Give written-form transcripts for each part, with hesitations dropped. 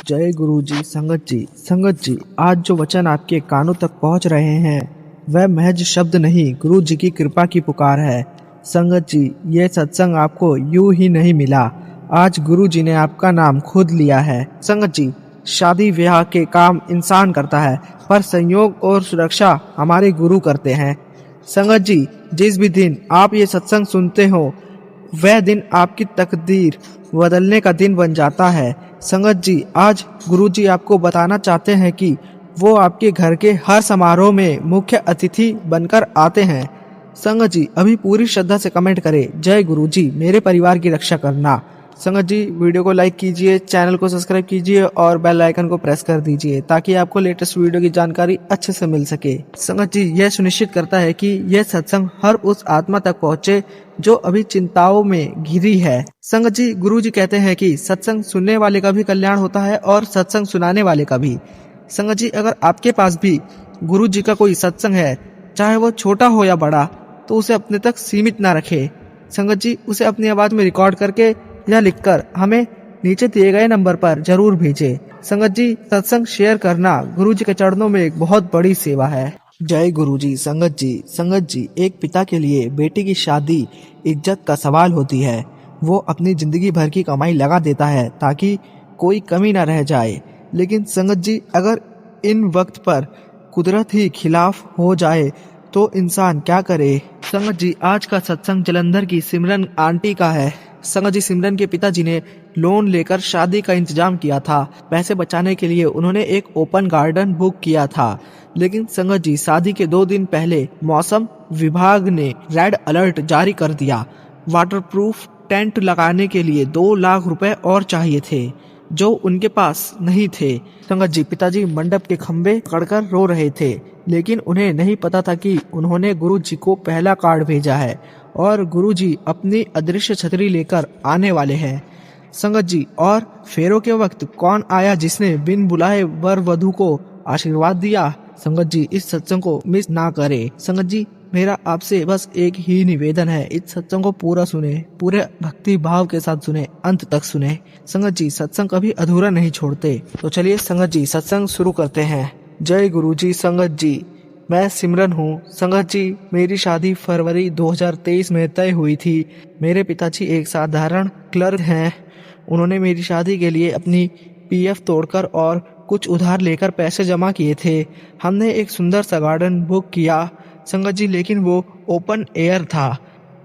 जय गुरु जी। संगत जी, आज जो वचन आपके कानों तक पहुंच रहे हैं वह महज शब्द नहीं, गुरु जी की कृपा की पुकार है। संगत जी, ये सत्संग आपको यूं ही नहीं मिला, आज गुरु जी ने आपका नाम खुद लिया है। संगत जी, शादी ब्याह के काम इंसान करता है, पर संयोग और सुरक्षा हमारे गुरु करते हैं। संगत जी, जिस भी दिन आप ये सत्संग सुनते हो वह दिन आपकी तकदीर बदलने का दिन बन जाता है। संगत जी, आज गुरुजी आपको बताना चाहते हैं कि वो आपके घर के हर समारोह में मुख्य अतिथि बनकर आते हैं। संगत जी, अभी पूरी श्रद्धा से कमेंट करें, जय गुरुजी, मेरे परिवार की रक्षा करना। संगत जी, वीडियो को लाइक कीजिए, चैनल को सब्सक्राइब कीजिए और बेल आइकन को प्रेस कर दीजिए ताकि आपको लेटेस्ट वीडियो की जानकारी अच्छे से मिल सके। संगत जी, यह सुनिश्चित करता है कि यह सत्संग हर उस आत्मा तक पहुंचे जो अभी चिंताओं में घिरी है। संगत जी, गुरु जी कहते हैं कि सत्संग सुनने वाले का भी कल्याण होता है और सत्संग सुनाने वाले का भी। संगत जी, अगर आपके पास भी गुरु जी का कोई सत्संग है, चाहे वो छोटा हो या बड़ा, तो उसे अपने तक सीमित ना रखे। संगत जी, उसे अपनी आवाज में रिकॉर्ड करके या लिखकर हमें नीचे दिए गए नंबर पर जरूर भेजें। संगत जी, सत्संग शेयर करना गुरु जी के चरणों में एक बहुत बड़ी सेवा है। जय गुरु जी। संगत जी, एक पिता के लिए बेटी की शादी इज्जत का सवाल होती है। वो अपनी जिंदगी भर की कमाई लगा देता है ताकि कोई कमी ना रह जाए। लेकिन संगत जी, अगर इन वक्त पर कुदरत ही खिलाफ हो जाए तो इंसान क्या करे। संगत जी, आज का सत्संग जलंधर की सिमरन आंटी का है। संगत जी, सिमरन के पिताजी ने लोन लेकर शादी का इंतजाम किया था। पैसे बचाने के लिए उन्होंने एक ओपन गार्डन बुक किया था। लेकिन संगत जी, शादी के 2 दिन पहले मौसम विभाग ने रेड अलर्ट जारी कर दिया। वाटरप्रूफ टेंट लगाने के लिए 2 लाख रुपए और चाहिए थे, जो उनके पास नहीं थे। संगत जी, पिताजी मंडप के खंभे पकड़कर रो रहे थे, लेकिन उन्हें नहीं पता था कि उन्होंने गुरु जी को पहला कार्ड भेजा है और गुरु जी अपनी अदृश्य छतरी लेकर आने वाले हैं। संगत जी, और फेरों के वक्त कौन आया जिसने बिन बुलाए वर वधु को आशीर्वाद दिया। संगत जी, इस सत्संग को मिस ना करें। संगत जी, मेरा आपसे बस एक ही निवेदन है, इस सत्संग को पूरा सुने, पूरे भक्ति भाव के साथ सुने, अंत तक सुने। संगत जी, सत्संग कभी अधूरा नहीं छोड़ते। तो चलिए संगत जी, सत्संग शुरू करते हैं। जय गुरु जी। संगत जी, मैं सिमरन हूँ। संगत जी, मेरी शादी फरवरी 2023 में तय हुई थी। मेरे पिताजी एक साधारण क्लर्क हैं। उन्होंने मेरी शादी के लिए अपनी पीएफ तोड़कर और कुछ उधार लेकर पैसे जमा किए थे। हमने एक सुंदर सा गार्डन बुक किया संगत जी, लेकिन वो ओपन एयर था।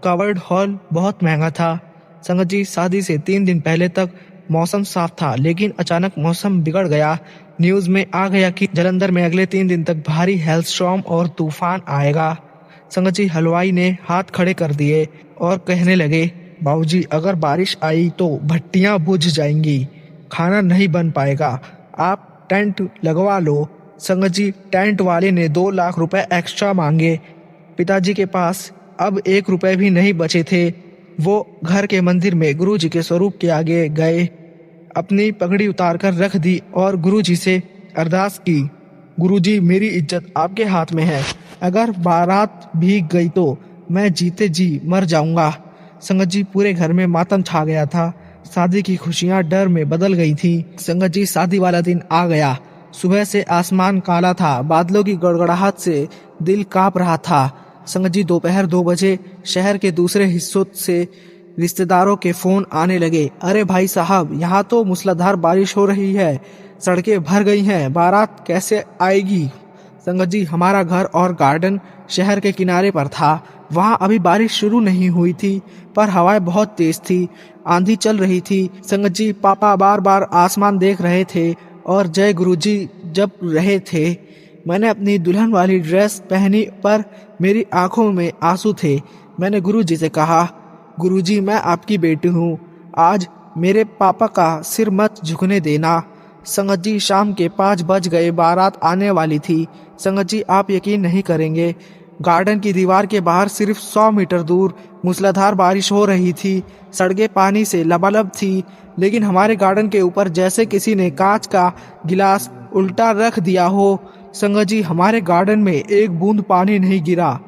कवर्ड हॉल बहुत महंगा था। संगत जी, शादी से 3 दिन पहले तक मौसम साफ था, लेकिन अचानक मौसम बिगड़ गया। न्यूज में आ गया कि जलंधर में अगले 3 दिन तक भारी हेलस्टॉर्म और तूफान आएगा। संगत जी, हलवाई ने हाथ खड़े कर दिए और कहने लगे, बाबूजी, अगर बारिश आई तो भट्टियां बुझ जाएंगी, खाना नहीं बन पाएगा, आप टेंट लगवा लो। संगत जी, टेंट वाले ने 2 लाख रुपए एक्स्ट्रा मांगे। पिताजी के पास अब 1 रुपए भी नहीं बचे थे। वो घर के मंदिर में गुरु जी के स्वरूप के आगे गए, अपनी पगड़ी उतारकर रख दी और गुरु जी से अरदास की, गुरु जी, मेरी इज्जत आपके हाथ में है। अगर बारात भीग गई तो मैं जीते जी मर जाऊंगा। संगत जी, पूरे घर में मातम छा गया था। शादी की खुशियां डर में बदल गई थी। संगत जी, शादी वाला दिन आ गया। सुबह से आसमान काला था, बादलों की गड़गड़ाहट से दिल कांप रहा था। संगत जी, दोपहर 2 बजे शहर के दूसरे हिस्सों से रिश्तेदारों के फोन आने लगे। अरे भाई साहब, यहाँ तो मूसलाधार बारिश हो रही है, सड़कें भर गई हैं, बारात कैसे आएगी। संगत जी, हमारा घर और गार्डन शहर के किनारे पर था। वहाँ अभी बारिश शुरू नहीं हुई थी, पर हवाएं बहुत तेज थी, आंधी चल रही थी। संगत जी, पापा बार बार आसमान देख रहे थे और जय गुरुजी जप रहे थे। मैंने अपनी दुल्हन वाली ड्रेस पहनी, पर मेरी आंखों में आंसू थे। मैंने गुरुजी से कहा, गुरुजी, मैं आपकी बेटी हूँ, आज मेरे पापा का सिर मत झुकने देना। संगत जी, शाम के 5 बज गए, बारात आने वाली थी। संगत जी, आप यकीन नहीं करेंगे, गार्डन की दीवार के बाहर सिर्फ 100 मीटर दूर मूसलाधार बारिश हो रही थी। सड़कें पानी से लबालब थी, लेकिन हमारे गार्डन के ऊपर जैसे किसी ने कांच का गिलास उल्टा रख दिया हो। संगत जी, हमारे गार्डन में एक बूंद पानी नहीं गिरा।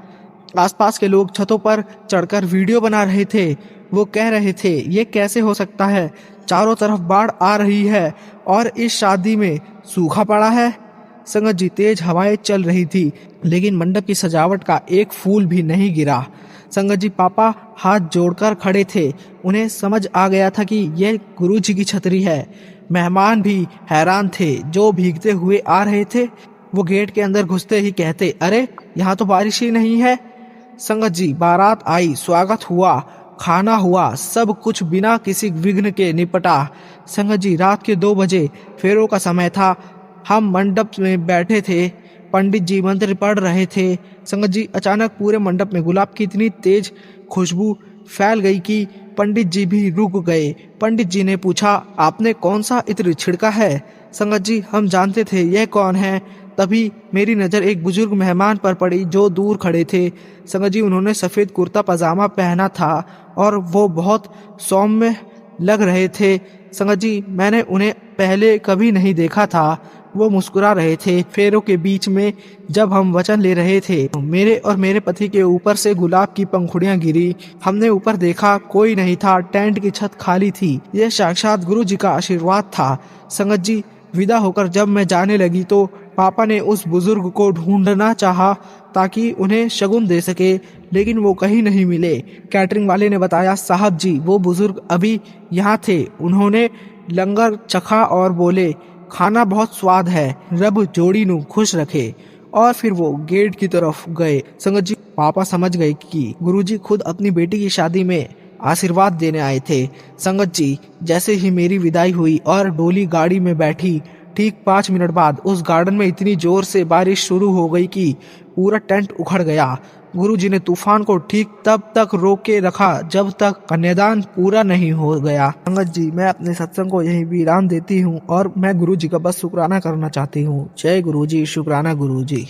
आसपास के लोग छतों पर चढ़कर वीडियो बना रहे थे। वो कह रहे थे ये कैसे हो सकता है, चारों तरफ बाढ़ आ रही है और इस शादी में सूखा पड़ा है। संगत जी, तेज हवाएं चल रही थी लेकिन मंडप की सजावट का एक फूल भी नहीं गिरा। संगत जी, पापा हाथ जोड़कर खड़े थे। उन्हें समझ आ गया था कि यह गुरुजी की छतरी है। मेहमान भी हैरान थे जो भीगते हुए आ रहे थे। वो गेट के अंदर घुसते ही कहते, अरे यहाँ तो बारिश ही नहीं है। संगत जी, बारात आई, स्वागत हुआ, खाना हुआ, सब कुछ बिना किसी विघ्न के निपटा। संगत जी, रात के 2 बजे फेरों का समय था। हम मंडप में बैठे थे, पंडित जी मंत्र पढ़ रहे थे। संगत जी, अचानक पूरे मंडप में गुलाब की इतनी तेज खुशबू फैल गई कि पंडित जी भी रुक गए। पंडित जी ने पूछा, आपने कौन सा इत्र छिड़का है? संगत जी, हम जानते थे यह कौन है। तभी मेरी नज़र एक बुजुर्ग मेहमान पर पड़ी जो दूर खड़े थे। संगत जी, उन्होंने सफ़ेद कुर्ता पजामा पहना था और वो बहुत सौम्य लग रहे थे। संगत जी, मैंने उन्हें पहले कभी नहीं देखा था। वो मुस्कुरा रहे थे। फेरों के बीच में जब हम वचन ले रहे थे, मेरे और मेरे पति के ऊपर से गुलाब की पंखुड़ियां गिरी। हमने ऊपर देखा, कोई नहीं था, टेंट की छत खाली थी। यह साक्षात गुरु जी का आशीर्वाद था। संगत जी, विदा होकर जब मैं जाने लगी तो पापा ने उस बुजुर्ग को ढूंढना चाहा ताकि उन्हें शगुन दे सके, लेकिन वो कहीं नहीं मिले। कैटरिंग वाले ने बताया, साहब जी, वो बुजुर्ग अभी यहाँ थे, उन्होंने लंगर चखा और बोले, खाना बहुत स्वाद है, रब जोड़ी नू खुश रखे। और फिर वो गेट की तरफ गए। संगत जी, पापा समझ गए कि गुरुजी खुद अपनी बेटी की शादी में आशीर्वाद देने आए थे। संगत जी, जैसे ही मेरी विदाई हुई और डोली गाड़ी में बैठी, ठीक 5 मिनट बाद उस गार्डन में इतनी जोर से बारिश शुरू हो गई कि पूरा टेंट उखड़ गया। गुरुजी ने तूफान को ठीक तब तक रोक के रखा जब तक कन्यादान पूरा नहीं हो गया। संगत जी, मैं अपने सत्संग को यही विराम देती हूँ और मैं गुरुजी का बस शुक्राना करना चाहती हूँ। जय गुरुजी, शुक्राना गुरुजी।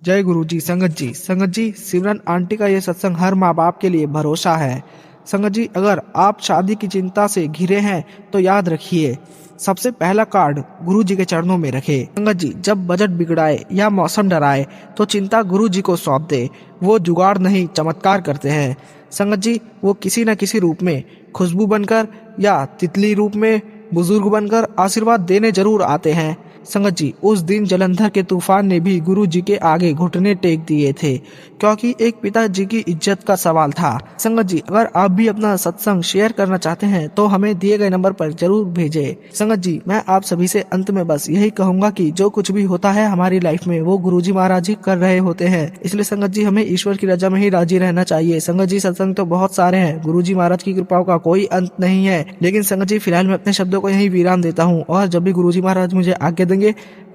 जय गुरुजी। संगत जी, सिमरन आंटी का ये सत्संग हर माँ बाप के लिए भरोसा है। संगत जी, अगर आप शादी की चिंता से घिरे हैं तो याद रखिए, सबसे पहला कार्ड गुरु जी के चरणों में रखे। संगत जी, जब बजट बिगड़ाए या मौसम डराए तो चिंता गुरु जी को सौंप दे। वो जुगाड़ नहीं, चमत्कार करते हैं। संगत जी, वो किसी न किसी रूप में, खुशबू बनकर या तितली रूप में, बुजुर्ग बनकर आशीर्वाद देने जरूर आते हैं। संगत जी, उस दिन जलंधर के तूफान ने भी गुरु जी के आगे घुटने टेक दिए थे, क्योंकि एक पिताजी की इज्जत का सवाल था। संगत जी, अगर आप भी अपना सत्संग शेयर करना चाहते हैं तो हमें दिए गए नंबर पर जरूर भेजें। संगत जी, मैं आप सभी से अंत में बस यही कहूंगा कि जो कुछ भी होता है हमारी लाइफ में वो गुरुजी महाराज ही कर रहे होते हैं, इसलिए संगत जी हमें ईश्वर की रजा में ही राजी रहना चाहिए। संगत जी, सत्संग तो बहुत सारे हैं, गुरुजी महाराज की कृपाओं का कोई अंत नहीं है, लेकिन संगत जी फिलहाल मैं अपने शब्दों को यही विराम देता हूँ और जब भी गुरुजी महाराज मुझे आज्ञा देंगे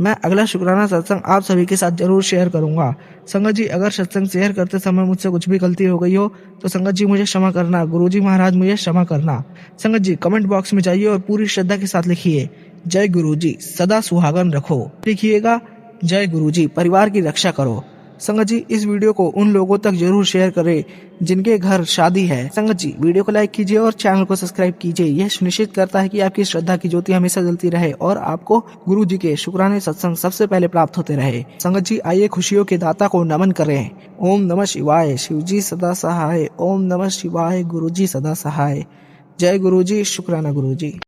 मैं अगला शुक्राना सत्संग आप सभी के साथ जरूर शेयर करूंगा। संगत जी, अगर सत्संग शेयर करते समय मुझसे कुछ भी गलती हो गई हो तो संगत जी मुझे क्षमा करना, गुरुजी महाराज मुझे क्षमा करना। संगत जी, कमेंट बॉक्स में जाइए और पूरी श्रद्धा के साथ लिखिए, जय गुरुजी, सदा सुहागन रखो। लिखिएगा, जय गुरुजी, परिवार की रक्षा करो। संगत जी, इस वीडियो को उन लोगों तक जरूर शेयर करें जिनके घर शादी है। संगत जी, वीडियो को लाइक कीजिए और चैनल को सब्सक्राइब कीजिए। यह सुनिश्चित करता है कि आपकी श्रद्धा की ज्योति हमेशा जलती रहे और आपको गुरु जी के शुक्राने सत्संग सबसे पहले प्राप्त होते रहे। संगत जी, आइए खुशियों के दाता को नमन करें। ओम नमः शिवाय, शिवजी सदा सहाय। ओम नमः शिवाय, गुरु जी सदा सहाय। जय गुरु जी, शुक्राना गुरु जी।